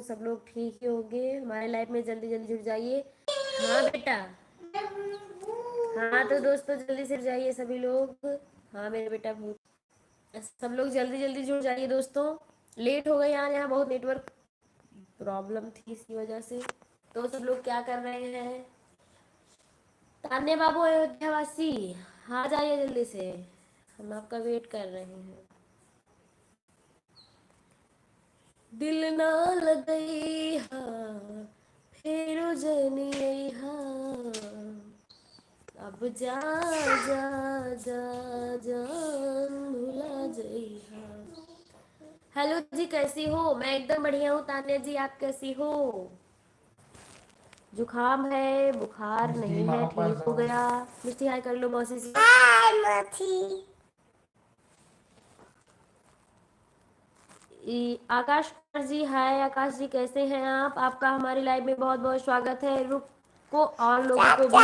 सब लोग ठीक ही होंगे। हमारे लाइफ में जल्दी जल्दी जुड़ जाइए। हाँ बेटा। हाँ तो दोस्तों जल्दी से जुड़ जाइए सभी लोग। हाँ मेरे बेटा सब लोग जल्दी जल्दी जुड़ जाइए दोस्तों। लेट हो गए यार, यहाँ बहुत नेटवर्क प्रॉब्लम थी इसकी वजह से। तो सब लोग क्या कर रहे हैं? तान्या बाबू अयोध्यावासी, हाँ जाइए जल्दी से, हम आपका वेट कर रहे हैं। दिल ना लगई हाँ फेरो जनी हाँ, अब जा जा जा जान भुला जई हाँ। हेलो जी, कैसी हो? मैं एकदम बढ़िया हूँ तान्या जी, आप कैसी हो? जुकाम है, बुखार नहीं है, ठीक हो गया। मिस्टी हाय कर लो मौसी जी। हाय मौसी। आकाश कुमार जी हाय। आकाश जी कैसे हैं आप? आपका हमारी लाइव में बहुत बहुत स्वागत है। रुक को और लोगों को भी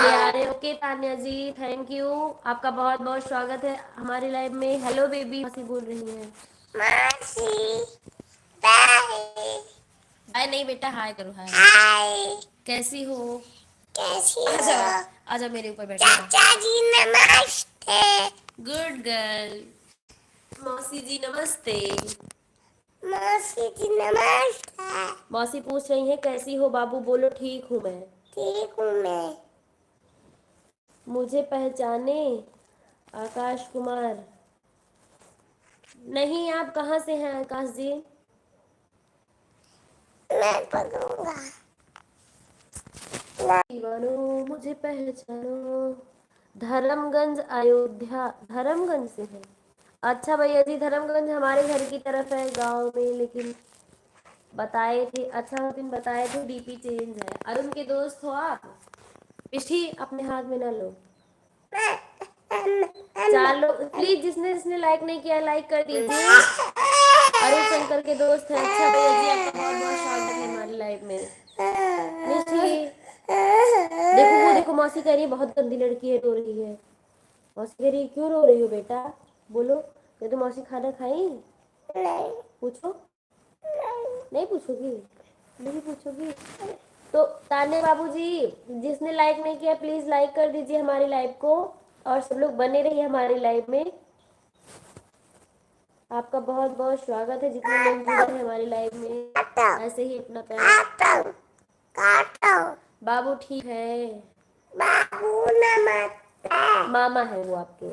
ले आ रहे। Okay Tanya ji, thank you. आपका बहुत बहुत स्वागत है हमारी लाइव में। हेलो बेबी, मौसी बोल रही है। मौसी बाय। बाय नहीं बेटा, हाय करो। हाय हाय, कैसी हो? कैसी हो? आजा आजा मेरे ऊपर बैठो। चाचा जी नमस्ते। Good girl. मौसी जी नमस्ते। मौसी जी नमस्ते। मौसी पूछ रही है कैसी हो बाबू, बोलो ठीक हूँ मैं। ठीक हूँ मैं। मुझे पहचाने? आकाश कुमार नहीं, आप कहाँ से हैं आकाश जी? मैं पढ़ूंगा। दीवानो मुझे पहचानो। धर्मगंज अयोध्या, धर्मगंज से है। अच्छा भैया जी, धर्मगंज हमारे घर की तरफ है गांव में, लेकिन बताए थे, अच्छा दिन बताए थे डीपी चेंज है। अरुण के दोस्त हो आप? पिष्ठी अपने हाथ में ना लो। चार लोग प्लीज, जिसने जिसने लाइक नहीं किया लाइक कर दीजिए। अरुण शंकर के दोस्त हैं। अच्छा भैया जी, आपका बहुत बहुत स्वागत है हमारी लाइव में। मिष्ठी देखो, वो देखो मौसी कह रही है बहुत गंदी लड़की है, रो रही है। मौसी कह रही है क्यों रो रही हो बेटा? बोलो, ये तो मौसी खाना खाई? नहीं। पूछो। नहीं पूछोगी? नहीं पूछोगी? तो तान्या बाबू जी, जिसने लाइक नहीं किया प्लीज लाइक कर दीजिए हमारी लाइव को, और सब लोग बने रहिए हमारी लाइव में। आपका बहुत बहुत स्वागत है जितने लोग जुड़े हैं हमारी लाइव में। ऐसे ही अपना प्यार। बाबू ठीक है? बाबू नमस्ते। मामा है वो आपके।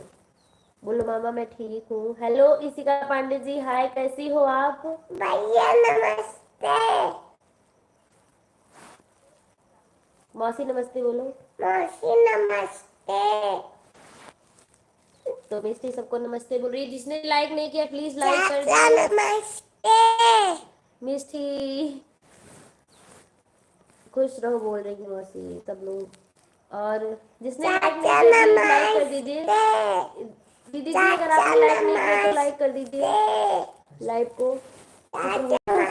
बोलो मामा मैं ठीक हूँ। हेलो इशिका पांडे जी हाय, कैसी हो आप? भैया नमस्ते। मौसी नमस्ते बोलो। मौसी नमस्ते। तो मिस्टी सबको नमस्ते बोल रही है। जिसने लाइक नहीं किया प्लीज लाइक कर दीजिए। नमस्ते मिस्टी, खुश रहो बोल रही है मौसी सब लोग। और जिसने लाइक नहीं किया प्लीज लाइक कर दीजिए। दीदी जी अगर आपने लाइक नहीं किया तो लाइक कर दीजिए लाइव को।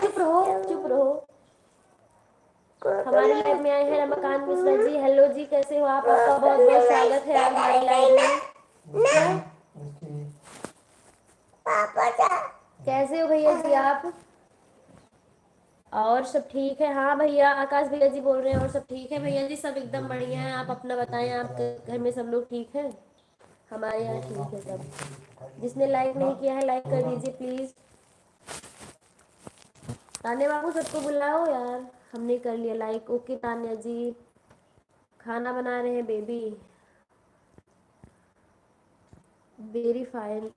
चुप रहो चुप रहो। हमारी लाइव में आए हैं रमाकांत मिश्रा जी। हेलो जी, कैसे हो आप? आपका बहुत बहुत स्वागत है हमारी लाइव में। कैसे हो भैया जी आप? और सब ठीक है? हाँ भैया, आकाश भैया जी बोल रहे हैं और सब ठीक है भैया जी, सब एकदम बढ़िया है। आप अपना बताएं, आपके घर में सब लोग ठीक हैं? हमारे यहाँ ठीक है सब। जिसने लाइक नहीं किया है लाइक कर दीजिए प्लीज। तान्या बाबू सबको बुलाओ यार, हमने कर लिया लाइक। ओके तान्या जी, खाना बना रहे हैं बेबी। वेरी फाइन,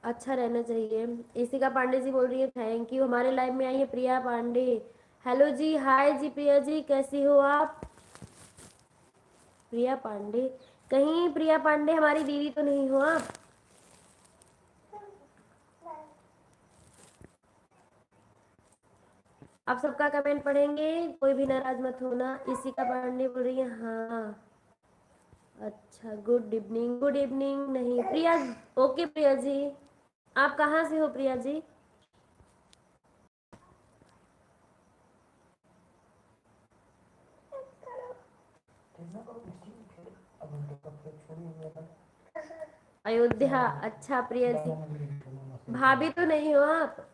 अच्छा रहना चाहिए। इशिका पांडे जी बोल रही है थैंक यू। हमारे लाइव में आई है प्रिया पांडे। हेलो जी, हाय जी प्रिया जी, कैसी हो आप? प्रिया पांडे, कहीं प्रिया पांडे हमारी दीदी तो नहीं हो आप? आप सबका कमेंट पढ़ेंगे, कोई भी नाराज मत होना। इशिका पांडे बोल रही है हाँ। अच्छा गुड इवनिंग, गुड इवनिंग नहीं प्रिया। ओके प्रिया जी, आप कहाँ से हो प्रिया जी? अयोध्या, अच्छा प्रिया जी। भाभी तो नहीं हो आप?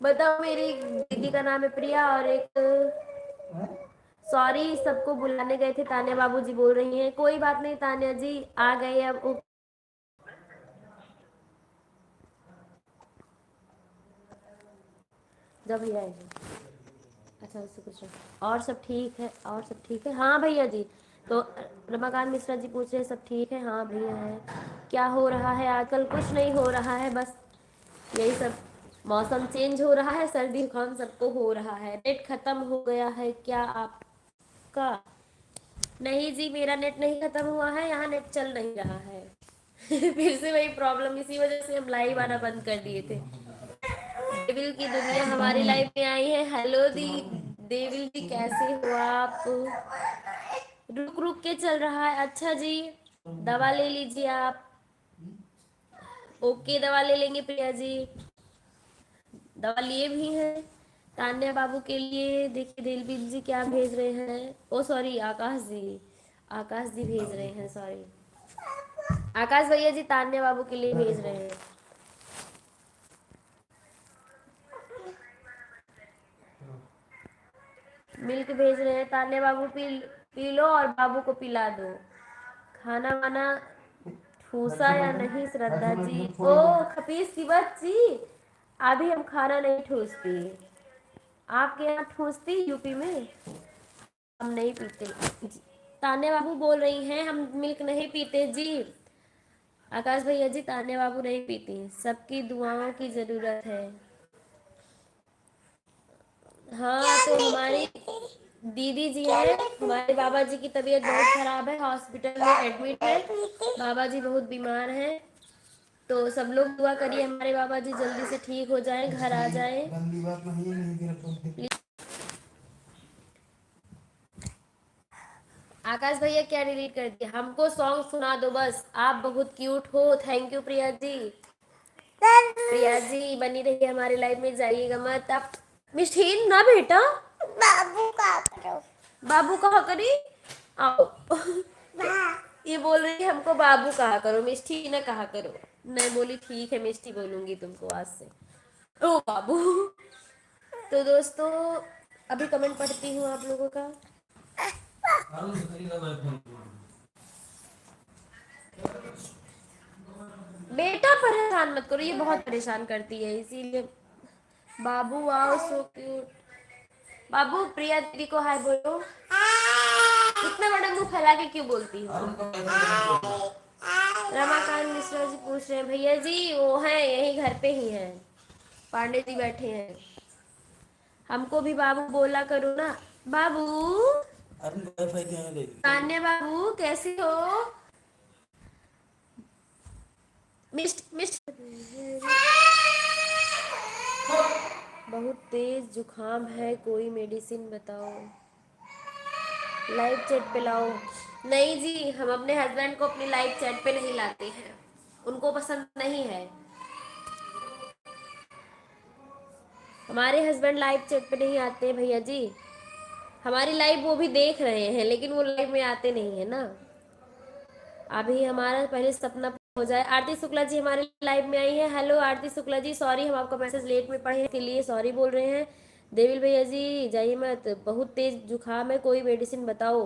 बताओ, मेरी दीदी का नाम है प्रिया और एक, सॉरी सबको बुलाने गए थे, तान्या बाबूजी बोल रही हैं। कोई बात नहीं तान्या जी, आ गए अब। जब भैया आएंगे। अच्छा उससे कुछ नहीं। और सब ठीक है, और सब ठीक है, हाँ भैया जी। तो रमाकांत मिश्रा जी पूछ रहे हैं सब ठीक है, हाँ भैया है। क्या हो रहा है आजकल? कुछ नहीं हो रहा है, बस यही सब, मौसम चेंज हो रहा है, सर्दी जुकाम सबको हो रहा है। नेट खत्म हो गया है क्या आपका? नहीं जी, मेरा नेट नहीं खत्म हुआ है, यहाँ नेट चल नहीं रहा है। फिर से वही प्रॉब्लम, इसी वजह से हम लाइव आना बंद कर दिए थे। देविल की दुनिया हमारी लाइफ में आई है। हेलो दी देविल जी, कैसे हो आप? रुक रुक के चल रहा है, अच्छा जी। दवा ले लीजिए आप। ओके, दवा ले लेंगे प्रिया जी, दवा लिए भी हैं। तान्या बाबू के लिए देखिए दिलबीर जी क्या भेज रहे हैं, ओ सॉरी आकाश जी, आकाश जी भेज रहे हैं, सॉरी आकाश भैया जी तान्या बाबू के लिए भेज रहे हैं। मिल्क भेज रहे हैं, तान्या बाबू पी लो और बाबू को पिला दो। खाना वाना ठूसा या नहीं श्रद्धा जी? ओ खपीस की बच्ची, अभी हम खाना नहीं ठूसती। आपके यहाँ ठूसती यूपी में? हम नहीं पीते जी। तान्या बाबू बोल रही हैं हम मिल्क नहीं पीते जी। आकाश भैया जी तान्या बाबू नहीं पीती, सबकी दुआओं की जरूरत है। हाँ तो हमारी दीदी जी हैं, हमारे बाबा जी की तबीयत बहुत खराब है, हॉस्पिटल में एडमिट है, बाबा जी बहुत बीमार हैं। तो सब लोग दुआ करिए हमारे बाबा जी जल्दी से ठीक हो जाएं, घर आ जाएं। आकाश भैया क्या डिलीट कर दिया? हमको सॉन्ग सुना दो बस, आप बहुत क्यूट हो। Thank you Priya ji. प्रिया जी बनी रहिए हमारे लाइफ में, जाइएगा मत आप। मिष्टीन ना बेटा, बाबू कहा करो, बाबू कहा करी, आओ। ये बोल रही है हमको बाबू कहा करो, मिष्टी ना कहा करो। मैं बोली ठीक है मिष्टी बोलूंगी तुमको आज से। ओ बाबू। तो दोस्तों अभी कमेंट पढ़ती हूँ आप लोगों का। बेटा परेशान मत करो, ये बहुत परेशान करती है इसीलिए। बाबू आओ सो क्यूट। बाबू प्रिया दीदी को हाय बोलो। इतना बड़ा मुंह फैला के क्यों बोलती हो? रमाकांत मिश्रा जी पूछ रहे हैं भैया जी, वो हैं यही घर पे ही हैं, पांडे जी बैठे हैं। हमको भी बाबू बोला करो ना। बाबू, तान्या बाबू कैसे हो? मिस्ट मिस्ट बहुत तेज जुकाम है, कोई मेडिसिन बताओ। लाइव चैट पे लाओ। नहीं जी, हम अपने हस्बैंड को अपनी लाइव चैट पे नहीं लाते हैं, उनको पसंद नहीं है। हमारे हस्बैंड लाइव चैट पे नहीं आते हैं भैया जी। हमारी लाइव वो भी देख रहे हैं लेकिन वो लाइव में आते नहीं है ना। अभी हमारा पहले सपना हो जाए। आरती शुक्ला जी हमारे लाइव में आई है। हेलो आरती शुक्ला जी, सॉरी हम आपका मैसेज लेट में पढ़े के लिए सॉरी बोल रहे हैं। देविल भैया जी जाइए मत, बहुत तेज जुकाम है, कोई मेडिसिन बताओ।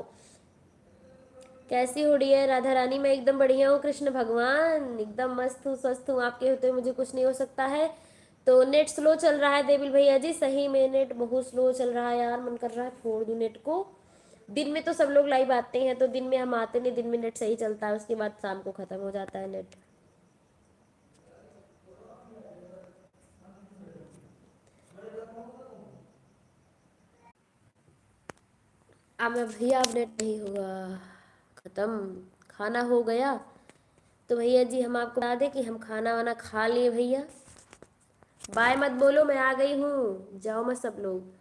कैसी हो रही है राधा रानी? मैं एकदम बढ़िया हूँ कृष्ण भगवान, एकदम मस्त हूँ, स्वस्थ हूँ, आपके होते हुए मुझे कुछ नहीं हो सकता है। तो नेट स्लो चल रहा है देविल भैया जी, सही में नेट बहुत स्लो चल रहा है यार, मन कर रहा है फोड़ दूँ नेट को। दिन में तो सब लोग लाइव आते हैं, तो दिन में हम आते नहीं, दिन में नेट सही चलता है, उसके बाद शाम को खत्म हो जाता है नेट। अब भैया अब नेट नहीं होगा, खत्म। खाना हो गया? तो भैया जी हम आपको बता दें कि हम खाना वाना खा लिए भैया। बाय मत बोलो, मैं आ गई हूँ, जाओ मत सब लोग।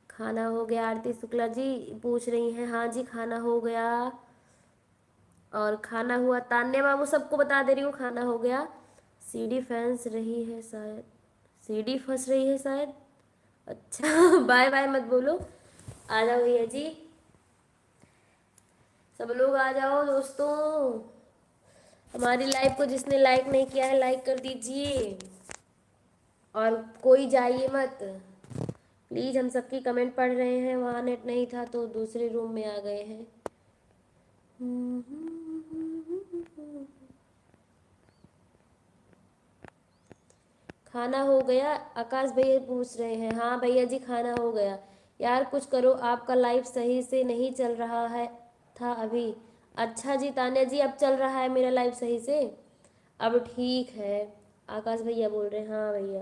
खाना हो गया, आरती शुक्ला जी पूछ रही हैं, हाँ जी खाना हो गया। और खाना हुआ, तान्या बाबू सबको बता दे रही हूँ खाना हो गया। सीडी फंस रही है शायद, सीडी फंस रही है शायद। अच्छा बाय बाय मत बोलो, आ जाओ भैया जी, सब लोग आ जाओ दोस्तों। हमारी लाइव को जिसने लाइक नहीं किया है लाइक कर दीजिए। और कोई जाइए मत प्लीज़, हम सबकी कमेंट पढ़ रहे हैं। वहाँ नेट नहीं था तो दूसरे रूम में आ गए हैं। खाना हो गया? आकाश भैया पूछ रहे हैं। हाँ भैया जी, खाना हो गया। यार कुछ करो, आपका लाइव सही से नहीं चल रहा है था अभी। अच्छा जी तान्या जी, अब चल रहा है मेरा लाइव सही से? अब ठीक है। आकाश भैया बोल रहे हैं। हाँ भैया,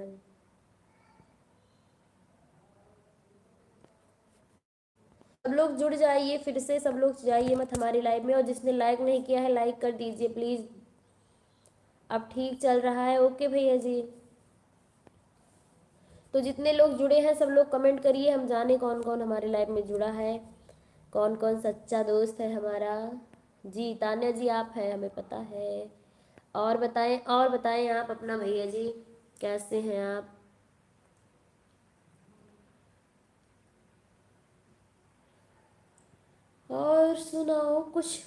सब लोग जुड़ जाइए फिर से, सब लोग जाइए मत हमारी लाइव में, और जिसने लाइक नहीं किया है लाइक कर दीजिए प्लीज़। अब ठीक चल रहा है। ओके भैया जी, तो जितने लोग जुड़े हैं सब लोग कमेंट करिए, हम जाने कौन कौन हमारे लाइव में जुड़ा है, कौन कौन सच्चा दोस्त है हमारा। जी तान्या जी आप हैं, हमें पता है। और बताएं, और बताएं आप अपना भैया जी, कैसे हैं आप? और सुनाओ कुछ।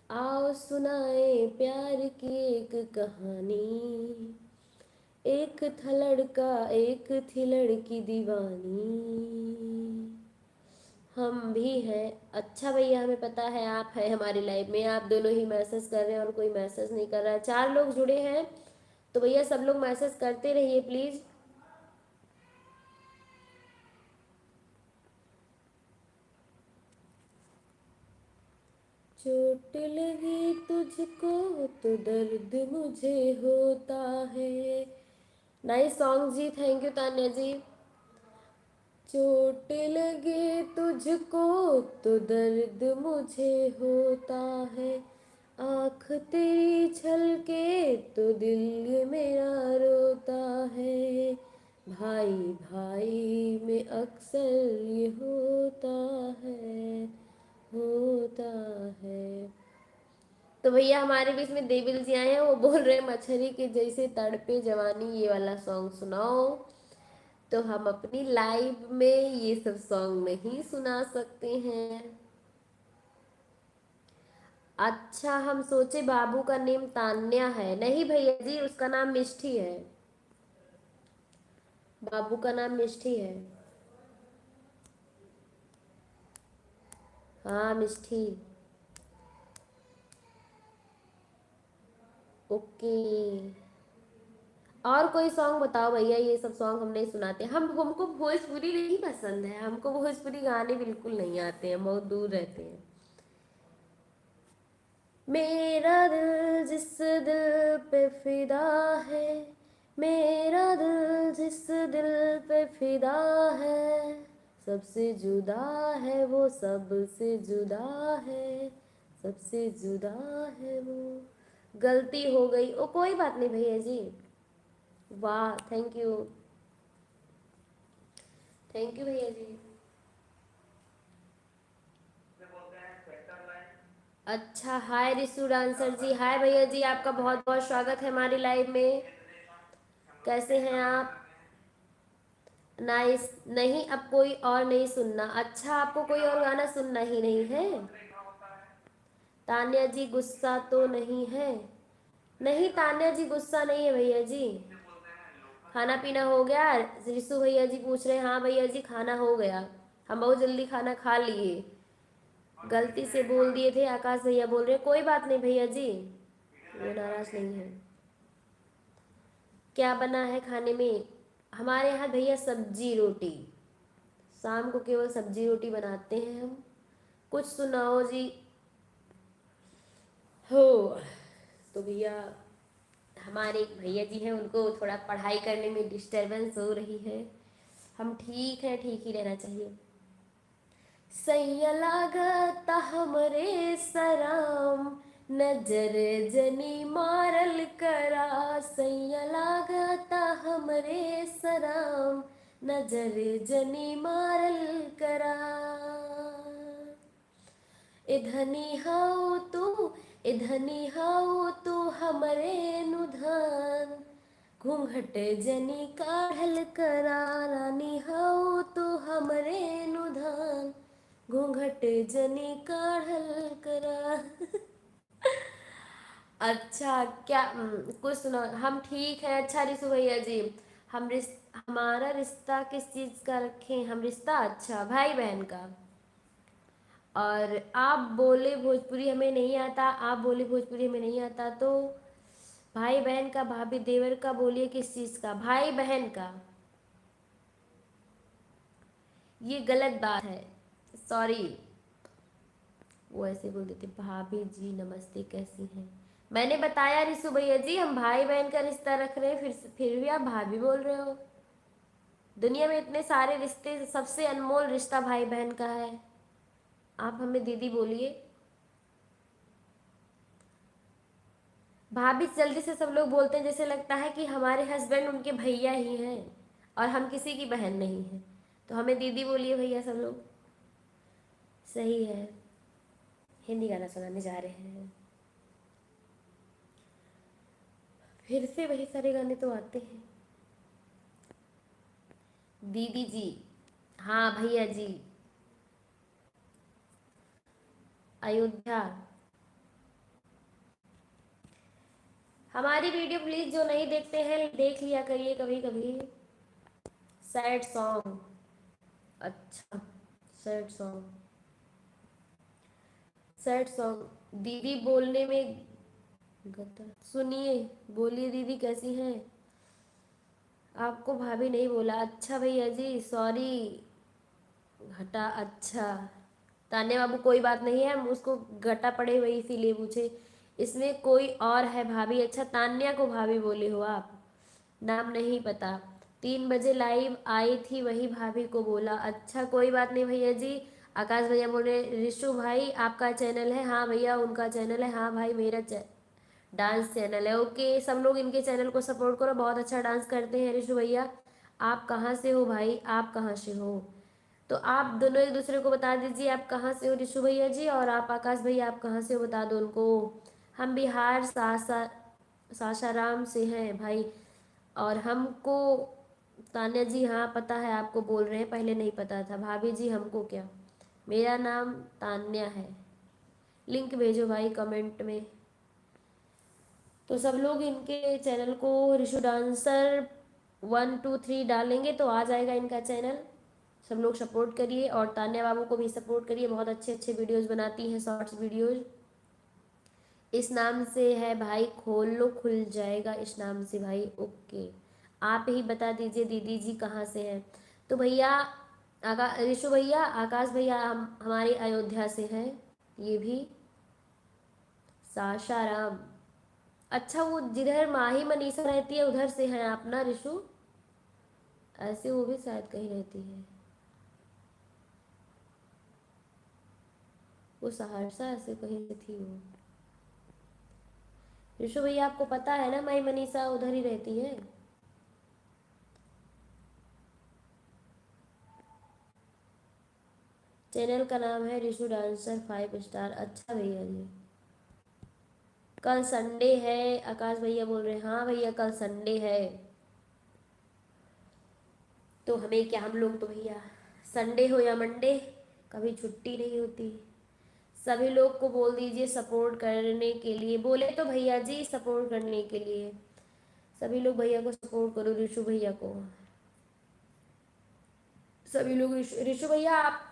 आओ सुनाए प्यार की एक कहानी। एक था लड़का, एक थी लड़की दीवानी। हम भी हैं। अच्छा भैया, हमें पता है आप हैं हमारी लाइफ में। आप दोनों ही मैसेज कर रहे हैं और कोई मैसेज नहीं कर रहा है। 4 लोग जुड़े हैं, तो भैया सब लोग मैसेज करते रहिए प्लीज़। चोट लगी तुझको तो दर्द मुझे होता है। नाइस सॉन्ग जी, थैंक यू तान्या जी। चोट लगे तुझको तो दर्द मुझे होता है। आँख तेरी छलके तो दिल ये मेरा रोता है। भाई भाई में अक्सर ये होता है, होता है। तो भैया हमारे बीच में देविल जी आए हैं, वो बोल रहे हैं मछली के जैसे तड़पे जवानी, ये वाला सॉन्ग सुनाओ। तो हम अपनी लाइव में ये सब सॉन्ग नहीं सुना सकते हैं। अच्छा, हम सोचे बाबू का नेम तान्या है। नहीं भैया जी, उसका नाम मिष्टी है। बाबू का नाम मिष्टी है। हाँ मिष्टी। ओके। और कोई सॉन्ग बताओ भैया, ये सब सॉन्ग हम नहीं सुनाते। हमको भोजपुरी नहीं पसंद है, हमको भोजपुरी गाने बिल्कुल नहीं आते हैं, बहुत दूर रहते हैं। मेरा दिल जिस दिल पे फिदा है, मेरा दिल जिस दिल पे फिदा है, सबसे जुदा है वो, सबसे जुदा है, सबसे जुदा है वो। गलती हो गई, ओ कोई बात नहीं भैया जी। वाह, थैंक यू, थैंक यू भैया जी। अच्छा, हाय रिशु डांसर जी। हाय भैया जी, आपका बहुत बहुत स्वागत है हमारी लाइव में। कैसे हैं आप? नाइस। नहीं, अब कोई और नहीं सुनना। अच्छा, आपको कोई और गाना सुनना ही नहीं है? तान्या जी गुस्सा तो नहीं है? नहीं तान्या जी गुस्सा नहीं है भैया जी। खाना पीना हो गया? रिशु भैया जी पूछ रहे हैं। हाँ भैया जी, खाना हो गया, हम बहुत जल्दी खाना खा लिए। गलती से बोल दिए थे। आकाश भैया बोल रहे हैं कोई बात नहीं भैया जी, वो नाराज नहीं है। क्या बना है खाने में? हमारे यहाँ भैया सब्जी रोटी, शाम को केवल सब्जी रोटी बनाते हैं हम। कुछ सुनाओ जी। हो, तो भैया हमारे एक भैया जी हैं, उनको थोड़ा पढ़ाई करने में डिस्टरबेंस हो रही है। हम ठीक है, ठीक ही रहना चाहिए। सैया लागता हमरे सराम, नजर जनी मारल करा। सैया लागता हमरे सराम, नजर जनी मारल करा। इधनी हाउ तू, इधनी हाउ तू हमरे नुधान, घूंघट जनी काढ़ल करा। रानी हाउ तू हमरे नुधान, घूंघट जनी काढ़ल करा। अच्छा क्या कुछ सुनो। हम ठीक है। अच्छा रिशु भैया जी, हमारा रिश्ता किस चीज का रखें हम रिश्ता? अच्छा भाई बहन का। और आप बोले भोजपुरी हमें नहीं आता, आप बोले भोजपुरी हमें नहीं आता, तो भाई बहन का, भाभी देवर का बोलिए, किस चीज का? भाई बहन का। ये गलत बात है, सॉरी। वो ऐसे बोल देते भाभी जी नमस्ते कैसी हैं। मैंने बताया रिशु भैया जी, हम भाई बहन का रिश्ता रख रहे हैं, फिर भी आप भाभी बोल रहे हो। दुनिया में इतने सारे रिश्ते, सबसे अनमोल रिश्ता भाई बहन का है। आप हमें दीदी बोलिए। भाभी जल्दी से सब लोग बोलते हैं, जैसे लगता है कि हमारे हस्बैंड उनके भैया ही हैं और हम किसी की बहन नहीं हैं। तो हमें दीदी बोलिए भैया सब लोग। सही है। हिंदी गाना सुनाने जा रहे हैं, फिर से वही सारे गाने तो आते हैं। दीदी जी। हाँ भैया जी। अयोध्या। हमारी वीडियो प्लीज जो नहीं देखते हैं देख लिया करिए कभी कभी। Sad song. अच्छा। Sad song. सैड सॉन्ग दीदी बोलने में गता सुनिए। बोलिए दीदी कैसी हैं? आपको भाभी नहीं बोला, अच्छा भैया जी सॉरी। घटा, अच्छा। तान्या बाबू कोई बात नहीं है, हम उसको घटा पड़े हुए इसीलिए पूछे। इसमें कोई और है भाभी? अच्छा तान्या को भाभी बोले हो आप, नाम नहीं पता। 3 बजे लाइव आई थी वही भाभी को बोला। अच्छा कोई बात नहीं भैया जी। आकाश भैया बोल रहे रिशु भाई आपका चैनल है? हाँ भैया उनका चैनल है। हाँ भाई मेरा डांस चैनल है। ओके सब लोग इनके चैनल को सपोर्ट करो, बहुत अच्छा डांस करते हैं रिशु भैया। आप कहाँ से हो भाई, आप कहाँ से हो? तो आप दोनों एक दूसरे को बता दीजिए आप कहाँ से हो रिशु भैया जी, और आप आकाश भैया आप कहाँ से हो बता दो उनको। हम बिहार सासाराम से हैं भाई। और हमको तान्या जी, हाँ पता है आपको बोल रहे हैं, पहले नहीं पता था। भाभी जी हमको क्या, मेरा नाम तान्या है। लिंक भेजो भाई कमेंट में। तो सब लोग इनके चैनल को रिशु डांसर 1 2 3 डालेंगे तो आ जाएगा इनका चैनल। सब लोग सपोर्ट करिए और तान्या बाबू को भी सपोर्ट करिए, बहुत अच्छे अच्छे वीडियोस बनाती हैं, शॉर्ट्स वीडियोस। इस नाम से है भाई, खोल लो खुल जाएगा इस नाम से भाई। ओके आप ही बता दीजिए दीदी जी कहाँ से हैं। तो भैया ऋषु भैया, आकाश भैया हम हमारी अयोध्या से हैं। ये भी सासाराम। अच्छा वो जिधर माही मनीषा रहती है उधर से हैं आप ना ऋषु? ऐसे वो भी शायद कहीं रहती है, वो सहरसा ऐसे कहीं से थी वो। ऋषु भैया आपको पता है ना माही मनीषा उधर ही रहती है। चैनल का नाम है ऋषु डांसर 5 स्टार। अच्छा भैया जी। कल संडे है आकाश भैया बोल रहे हैं। हाँ भैया कल संडे है, तो हमें क्या, हम लोग तो भैया संडे हो या मंडे कभी छुट्टी नहीं होती। सभी लोग को बोल दीजिए सपोर्ट करने के लिए, बोले तो भैया जी सपोर्ट करने के लिए। सभी लोग भैया को सपोर्ट करो, ऋषु भैया को। सभी लोग ऋषु भैया आप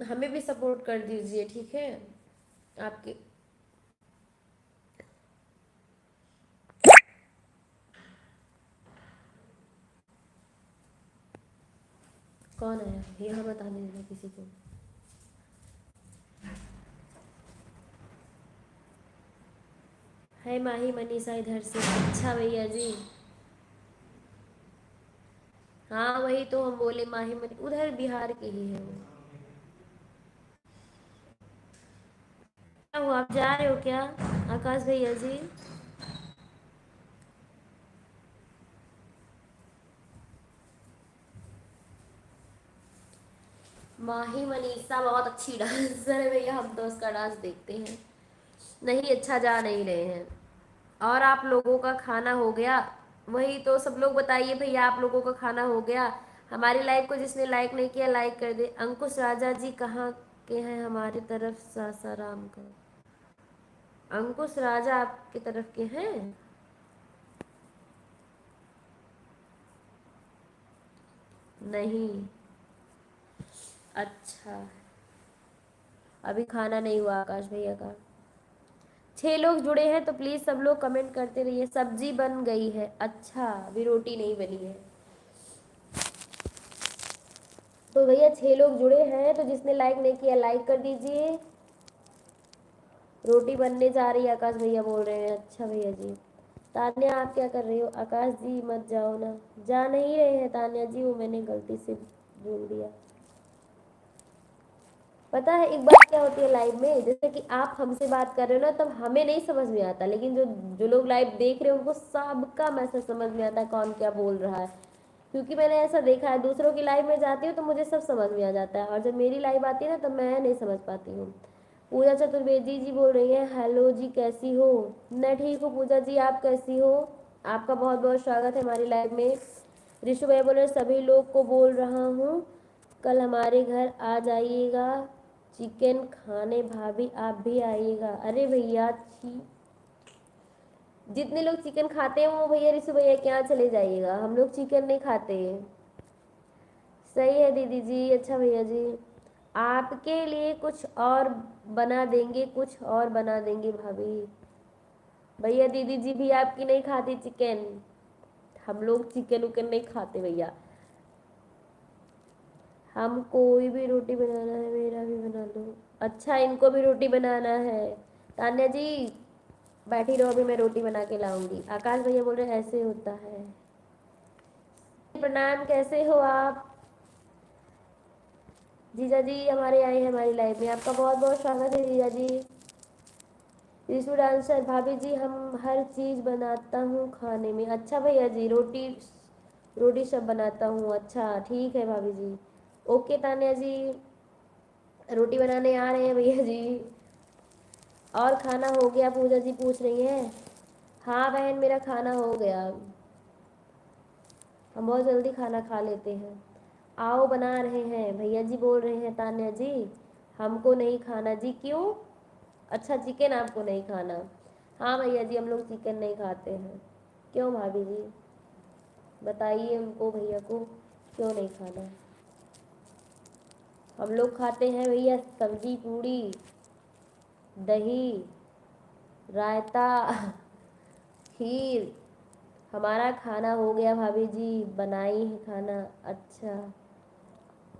हमें भी सपोर्ट कर दीजिए, ठीक है? आपके कौन आया यहाँ बता देना किसी को। है माही मनीषा इधर से। अच्छा भैया जी। हाँ वही तो हम बोले माही मनी उधर बिहार के ही है वो। क्या हुआ आप जा रहे हो क्या आकाश भैया जी? माही मनीषा बहुत अच्छी डांसर है भैया, हम तो उसका डांस देखते हैं। नहीं अच्छा जा नहीं रहे हैं। और आप लोगों का खाना हो गया? वही तो सब लोग बताइए भैया आप लोगों का खाना हो गया? हमारी लाइव को जिसने लाइक नहीं किया लाइक कर दे। अंकुश राजा जी कहाँ के हैं? हमारी तरफ सासाराम का। अंकुश राजा आपकी तरफ के हैं? नहीं। अच्छा, अभी खाना नहीं हुआ आकाश भैया का। 6 लोग जुड़े हैं तो प्लीज सब लोग कमेंट करते रहिए। सब्जी बन गई है। अच्छा, अभी रोटी नहीं बनी है। तो भैया 6 लोग जुड़े हैं, तो जिसने लाइक नहीं किया लाइक कर दीजिए। रोटी बनने जा रही है, आकाश भैया बोल रहे हैं। अच्छा भैया जी। तान्या आप क्या कर रही हो? आकाश जी मत जाओ ना। जा नहीं रहे हैं तान्या जी, वो मैंने गलती से बोल दिया। पता है एक बात क्या होती है लाइव में, जैसे कि आप हमसे बात कर रहे हो ना, तब हमें नहीं समझ में आता, लेकिन जो जो लोग लाइव देख रहे हैं उनको सबका मैसेज समझ में आता है कौन क्या बोल रहा है। क्योंकि मैंने ऐसा देखा है, दूसरों की लाइव में जाती हूँ तो मुझे सब समझ में आ जाता है, और जब मेरी लाइव आती है ना तब मैं नहीं समझ पाती हूँ। पूजा चतुर्वेदी जी बोल रही है हेलो जी कैसी हो? मैं ठीक हूँ पूजा जी, आप कैसी हो? आपका बहुत बहुत स्वागत है हमारी लाइव में। ऋषु भाई बोल रहे सभी लोग को बोल रहा हूँ कल हमारे घर आ जाइएगा चिकन खाने, भाभी आप भी आइएगा। अरे भैया छी, जितने लोग चिकन खाते हैं वो भैया ऋषु भैया के यहाँ चले जाइएगा, हम लोग चिकन नहीं खाते। सही है दीदी जी। अच्छा भैया जी, आपके लिए कुछ और बना देंगे, कुछ और बना देंगे भाभी। भैया दीदी जी भी आपकी नहीं खाती चिकन, हम लोग चिकन उकन नहीं खाते भैया। हम कोई भी रोटी बनाना है, मेरा भी बना लो। अच्छा इनको भी रोटी बनाना है। तान्या जी बैठी रहो, अभी मैं रोटी बना के लाऊंगी। आकाश भैया बोल रहे हैं ऐसे होता है। प्रणाम, कैसे हो आप? जीजा जी हमारे आए हैं हमारी लाइफ में, आपका बहुत बहुत स्वागत है जीजा जी। ऋषु डांसर भाभी जी हम हर चीज़ बनाता हूँ खाने में। अच्छा भैया जी, रोटी रोटी सब बनाता हूँ। अच्छा ठीक है भाभी जी। ओके तान्या जी, रोटी बनाने आ रहे हैं भैया जी। और खाना हो गया? पूजा जी पूछ रही हैं। हाँ बहन मेरा खाना हो गया, हम बहुत जल्दी खाना खा लेते हैं। आओ बना रहे हैं भैया जी बोल रहे हैं। तान्या जी हमको नहीं खाना जी, क्यों? अच्छा चिकन आपको नहीं खाना? हाँ भैया जी हम लोग चिकन नहीं खाते हैं। क्यों भाभी जी? बताइए उनको भैया को क्यों नहीं खाना। हम लोग खाते हैं भैया सब्जी पूड़ी दही रायता खीर। हमारा खाना हो गया भाभी जी, बनाई है खाना। अच्छा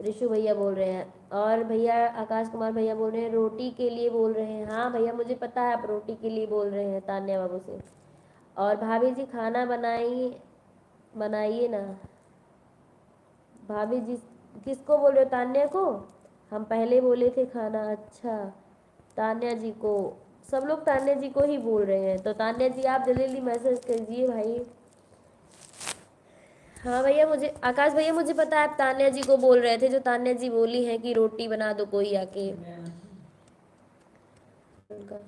ऋषु भैया बोल रहे हैं, और भैया आकाश कुमार भैया बोल रहे हैं रोटी के लिए बोल रहे हैं। हाँ भैया मुझे पता है आप रोटी के लिए बोल रहे हैं तान्या बाबू से। और भाभी जी खाना बनाई बनाइए ना। भाभी जी किसको बोल रहे हो? तान्या को? हम पहले बोले थे खाना। अच्छा तान्या जी को, सब लोग तान्या जी को ही बोल रहे हैं, तो तान्या जी आप जल्दी जल्दी मैसेज कीजिए भाई। हाँ भैया मुझे आकाश भैया मुझे पता है आप तान्या जी को बोल रहे थे, जो तान्या जी बोली है कि रोटी बना दो कोई आके। उनका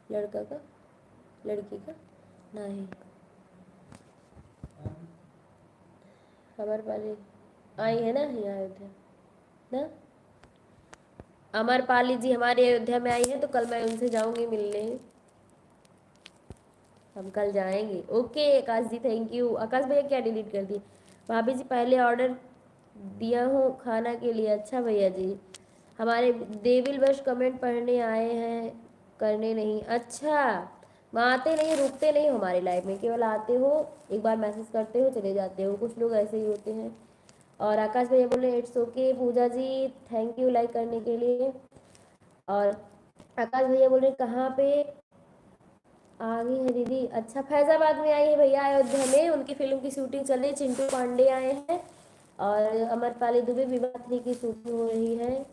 लड़का का लड़की का नहीं, अमरपाली आई है ना यहाँ अयोध्या ना। अमरपाली जी हमारे अयोध्या में आई है, तो कल मैं उनसे जाऊंगी मिलने। हम कल जाएंगे। Okay Akash ji thank you. Akash भैया क्या डिलीट कर दिए? भाभी जी पहले ऑर्डर दिया हूँ खाना के लिए। अच्छा भैया जी, हमारे देविल बस कमेंट पढ़ने आए हैं, करने नहीं। अच्छा वहाँ आते नहीं, रुकते नहीं हो हमारे लाइफ में, केवल आते हो एक बार मैसेज करते हो चले जाते हो, कुछ लोग ऐसे ही होते हैं। और आकाश भैया बोले it's okay Pooja ji thank you like करने के लिए। और आकाश भैया बोल रहे कहाँ पे आ गई है दीदी? अच्छा फैजाबाद में आई है भैया अयोध्या में, उनकी फिल्म की शूटिंग चल रही है, चिंटू पांडे आए हैं और अमरपाली दुबे विवाह 3 की शूटिंग हो रही है।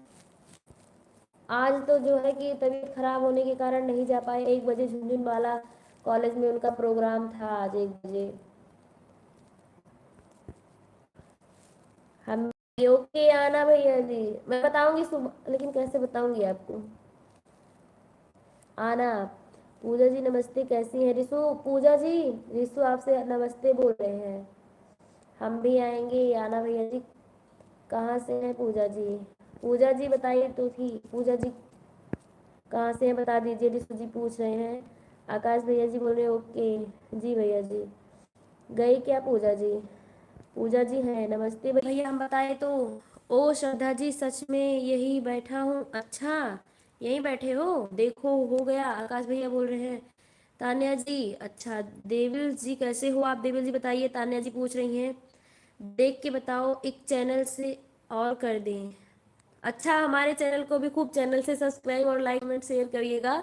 आज तो जो है कि तबीयत खराब होने के कारण नहीं जा पाए, 1 बजे झुनझुनवाला कॉलेज में उनका प्रोग्राम था आज 1 बजे। हम ओके आना भैया जी, मैं बताऊंगी सुबह, लेकिन कैसे बताऊंगी आपको? आना आप। पूजा जी नमस्ते कैसी हैं? रिशु पूजा जी रिशु आपसे नमस्ते बोल रहे हैं। हम भी आएंगे, आना भैया जी। कहाँ से हैं पूजा जी? पूजा जी बताइए तो थी पूजा जी। कहाँ से हैं बता दीजिए, रिशु जी पूछ रहे हैं। आकाश भैया जी बोल रहे हैं ओके जी भैया जी। गई क्या पूजा जी? पूजा जी है, नमस्ते भैया। हम बताए तो। ओ श्रद्धा जी, सच में यही बैठा हूँ। अच्छा, यहीं बैठे हो, देखो हो गया। आकाश भैया बोल रहे हैं। तान्या जी, अच्छा। देविल जी कैसे हो आप? देविल जी बताइए, तान्या जी पूछ रही हैं। देख के बताओ, एक चैनल से और कर दें। अच्छा, हमारे चैनल को भी खूब चैनल से सब्सक्राइब और लाइक कमेंट शेयर करिएगा।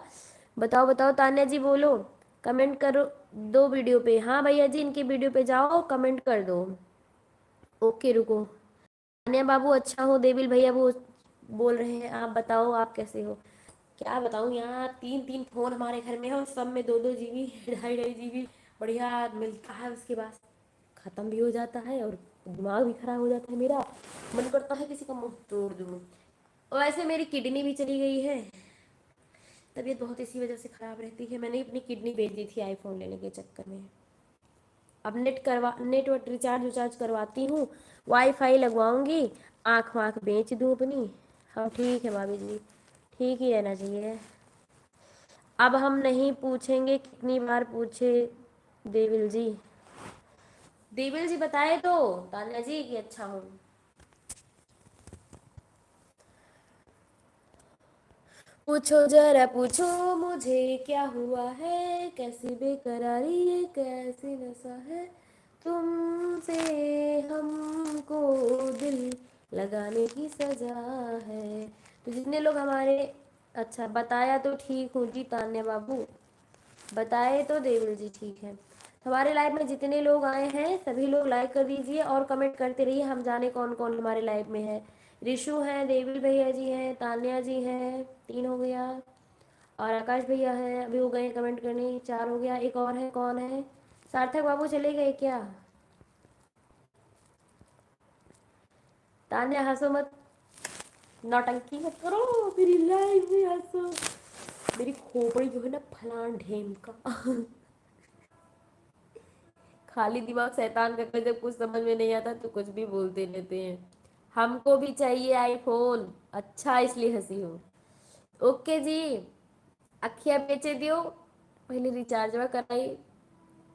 बताओ बताओ तान्या जी बोलो, कमेंट करो दो वीडियो पे। हाँ भैया जी, इनकी वीडियो पे जाओ, कमेंट कर दो। ओके रुको। तान्या बाबू अच्छा हो, देविल भैया वो बोल रहे हैं। आप बताओ आप कैसे हो? क्या बताऊँ, यहाँ तीन तीन फोन हमारे घर में है और सब में 2-2 GB 2.5-2.5 GB बढ़िया मिलता है। उसके बाद ख़त्म भी हो जाता है और दिमाग भी खराब हो जाता है मेरा। मन करता है किसी का मुंह तोड़ दूँ। और वैसे मेरी किडनी भी चली गई है, तबीयत बहुत इसी वजह से ख़राब रहती है। मैंने अपनी किडनी बेच दी थी आईफोन लेने के चक्कर में। अब नेट रिचार्ज विचार्ज करवाती हूँ, वाईफाई लगवाऊंगी, आँख वाँख बेच दूँ अपनी। हाँ ठीक है भाभी जी, ठीक ही रहना चाहिए। अब हम नहीं पूछेंगे, कितनी बार पूछे देविल जी। देविल जी बताए तो तान्या जी कि अच्छा हूँ। पूछो जरा पूछो मुझे क्या हुआ है, कैसी बेकरारी ये कैसी नशा है, तुमसे हमको दिल लगाने की सजा है। तो जितने लोग हमारे, अच्छा बताया तो ठीक हूँ जी तान्या बाबू, बताए तो देविल जी ठीक है। हमारे लाइव में जितने लोग आए हैं सभी लोग लाइक कर दीजिए और कमेंट करते रहिए, हम जाने कौन कौन हमारे लाइव में है। रिशु हैं, देविल भैया जी हैं, तान्या जी हैं, 3 हो गया। और आकाश भैया हैं, अभी हो गए कमेंट करने, 4 हो गया। एक और है, कौन है? सार्थक बाबू चले गए क्या? तान्या हंसो मत, नौटंकी मत करो मेरी लाइव में, हंसो। मेरी खोपड़ी जो है ना फलान ढेम का खाली दिमाग शैतान का, जब कुछ समझ में नहीं आता तो कुछ भी बोलते रहते हैं। हमको भी चाहिए आईफोन, अच्छा इसलिए हंसी हो। ओके जी, अखिया बेचे दियो, पहले रिचार्ज कराई।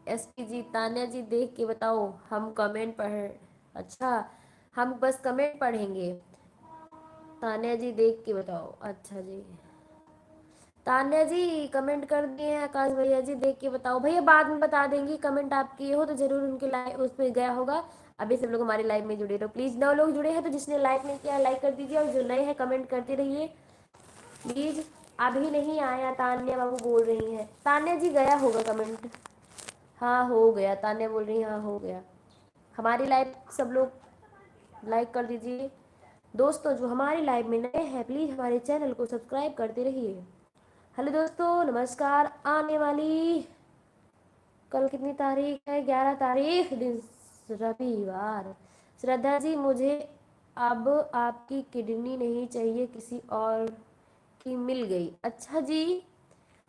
एसपी जी, तान्या जी देख के बताओ, हम कमेंट पढ़, अच्छा हम बस कमेंट पढ़ेंगे। तान्या जी देख के बताओ, अच्छा जी। तान्या जी कमेंट कर दिए हैं, आकाश भैया जी देख के बताओ। भैया बाद में बता देंगी, कमेंट आप किए हो तो जरूर उनके लाइव उस पर गया होगा। अभी सब लोग हमारे लाइव में जुड़े रहो प्लीज। 9 लोग जुड़े हैं तो जिसने लाइक नहीं किया लाइक कर दीजिए, और जो नए हैं कमेंट करते रहिए प्लीज। अभी नहीं आया तान्या बाबू बोल रही हैं। तान्या जी गया होगा कमेंट। हाँ हो गया, तान्या बोल रही है हाँ हो गया। हमारी लाइव सब लोग लाइक कर दीजिए। दोस्तों जो हमारी लाइव में नए हैं प्लीज हमारे चैनल को सब्सक्राइब करते रहिए। हेलो दोस्तों, नमस्कार। आने वाली, कल कितनी तारीख है? 11 तारीख, दिन रविवार। श्रद्धा जी मुझे अब आपकी किडनी नहीं चाहिए, किसी और की मिल गई। अच्छा जी,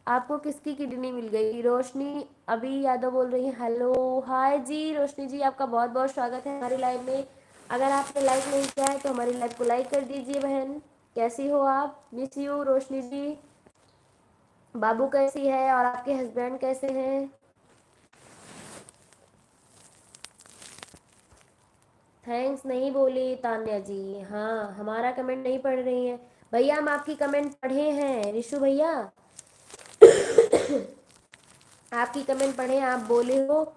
आपको किसकी किडनी मिल गई? रोशनी अभी यादव बोल रही है। हेलो हाय जी रोशनी जी, आपका बहुत बहुत स्वागत है हमारी लाइव में। अगर आपने लाइक नहीं किया है तो हमारी लाइव को लाइक कर दीजिए बहन। कैसी हो आप? मिस यू रोशनी जी। बाबू कैसी है और आपके हस्बैंड कैसे हैं? थैंक्स नहीं बोली तान्या जी, हाँ हमारा कमेंट नहीं पढ़ रही हैं। भैया हम आपकी कमेंट पढ़े हैं, रिशु भैया आपकी कमेंट पढ़े, आप बोले हो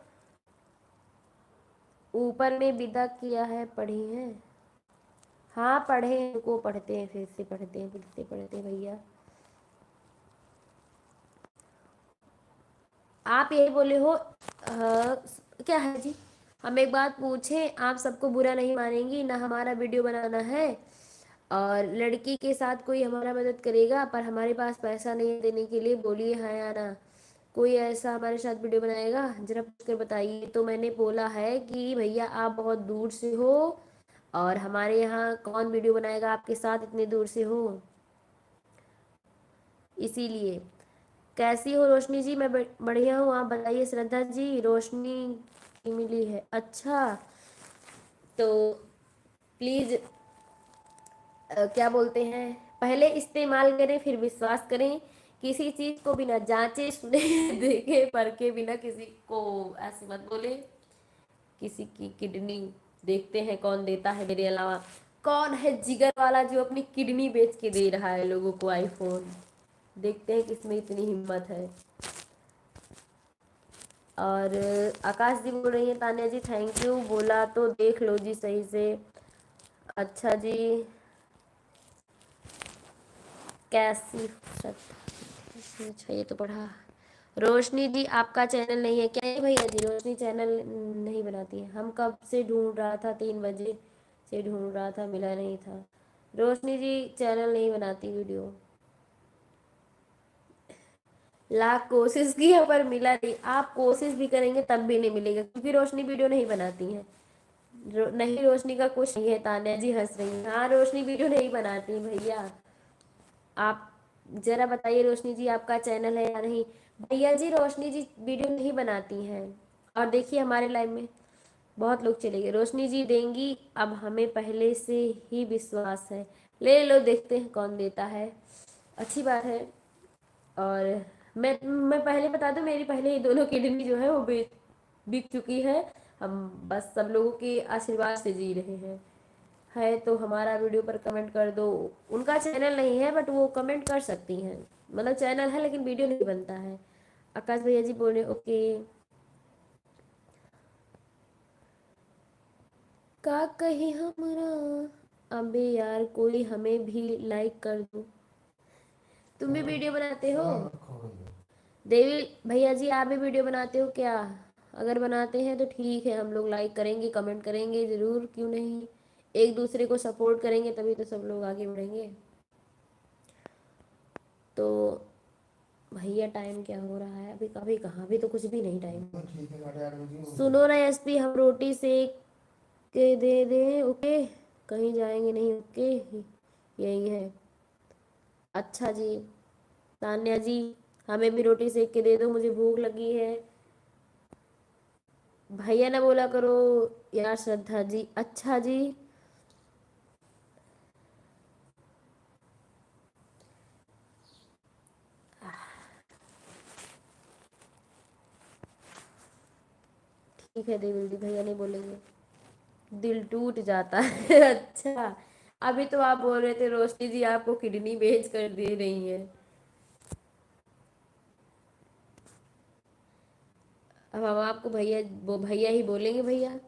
ऊपर में विदा किया है, पढ़ी है। हाँ पढ़े हैं, को पढ़ते हैं फिर से पढ़ते हैं फिर से पढ़ते हैं भैया। आप यही बोले हो क्या है जी? हम एक बात पूछें, आप सबको बुरा नहीं मानेंगी ना? हमारा वीडियो बनाना है और लड़की के साथ कोई हमारा मदद करेगा पर हमारे पास पैसा नहीं है देने के लिए, बोलिए हाँ या ना? कोई ऐसा हमारे साथ वीडियो बनाएगा? जरा पूछ कर बताइए। तो मैंने बोला है कि भैया आप बहुत दूर से हो और हमारे यहाँ कौन वीडियो बनाएगा आपके साथ, इतने दूर से हो इसीलिए। कैसी हो रोशनी जी? मैं बढ़िया हूँ, आप बताइए। श्रद्धा जी रोशनी की मिली है, अच्छा। तो प्लीज़ क्या बोलते हैं, पहले इस्तेमाल करें फिर विश्वास करें। किसी चीज को बिना जांचे सुने देखे परखे बिना किसी को ऐसे मत बोले। किसी की किडनी देखते हैं कौन देता है मेरे अलावा। कौन है जिगर वाला जो अपनी किडनी बेच के दे रहा है लोगों को आईफोन। देखते हैं किसमें इतनी हिम्मत है। और आकाश जी बोल रही है तान्या जी थैंक यू, बोला तो देख लो जी सही से। अच्छा जी। कैसी अच्छा ये तो पढ़ा। रोशनी जी आपका चैनल नहीं है क्या? नहीं भैया जी, रोशनी चैनल नहीं बनाती है। हम कब से ढूंढ रहा था, 3 बजे से ढूंढ रहा था, मिला नहीं था। रोशनी जी चैनल नहीं बनाती वीडियो। लाख कोशिश की है पर मिला नहीं। आप कोशिश भी करेंगे तब भी नहीं मिलेगा क्योंकि रोशनी वीडियो नहीं बनाती है। नहीं रोशनी का कुछ नहीं है। तान्या जी हंस रही है। हाँ रोशनी वीडियो नहीं बनाती भैया। आप जरा बताइए रोशनी जी आपका चैनल है या नहीं। भैया जी रोशनी जी वीडियो नहीं बनाती हैं। और देखिए हमारे लाइव में बहुत लोग चले गए। रोशनी जी देंगी, अब हमें पहले से ही विश्वास है। ले लो देखते हैं कौन देता है। अच्छी बात है। और मैं पहले बता दूं मेरी पहले ही दोनों किडनी जो है वो बिक चुकी है। हम बस सब लोगों के आशीर्वाद से जी रहे हैं। है तो हमारा वीडियो पर कमेंट कर दो। उनका चैनल नहीं है बट वो कमेंट कर सकती हैं। मतलब चैनल है लेकिन वीडियो नहीं बनता है। आकाश भैया जी बोल रहे ओके। का कही हमरा अबे यार कोई हमें भी लाइक कर दो। तुम भी वीडियो बनाते हो? देवी भैया जी आप भी वीडियो बनाते हो क्या? अगर बनाते हैं तो ठीक है, हम लोग लाइक करेंगे कमेंट करेंगे जरूर, क्यों नहीं। एक दूसरे को सपोर्ट करेंगे तभी तो सब लोग आगे बढ़ेंगे। तो भैया टाइम क्या हो रहा है अभी? कभी कहाँ भी तो कुछ भी नहीं टाइम। सुनो ना एसपी, हम रोटी सेक के दे दे ओके। कहीं जाएंगे नहीं ओके। यही है। अच्छा जी। तान्या जी हमें भी रोटी सेक के दे दो, मुझे भूख लगी है। भैया ना बोला करो यार श्रद्धा जी। अच्छा जी। ठीक है देवी जी, भैया नहीं बोलेंगे। दिल टूट जाता है अच्छा। अभी तो आप बोल रहे थे रोशनी जी आपको किडनी बेच कर दे रही है। अब हम आपको भैया वो भैया ही बोलेंगे भैया।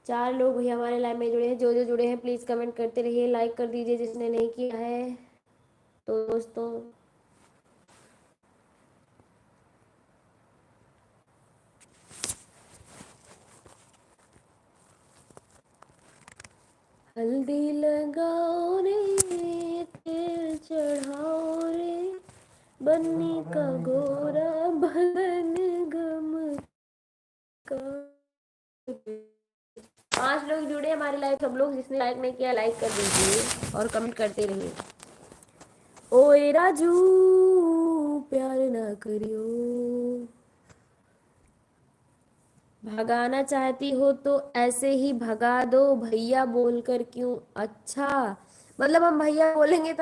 4 लोग भैया हमारे लाइव में जुड़े हैं। जो जो जुड़े हैं प्लीज कमेंट करते रहिए, लाइक कर दीजिए जिसने नहीं किया है। तो दोस्तों हल्दी लगाओ रे तेल चढ़ाओ रे, बन्नी का गोरा बदन गम का। 5 लोग जुड़े हमारे लाइव। सब लोग जिसने लाइक नहीं किया लाइक कर दीजिए और कमेंट करते रहिए। ओए राजू प्यार ना करियो। भगाना चाहती हो तो ऐसे ही भगा दो, भैया बोलकर क्यों? अच्छा मतलब हम भैया बोलेंगे तो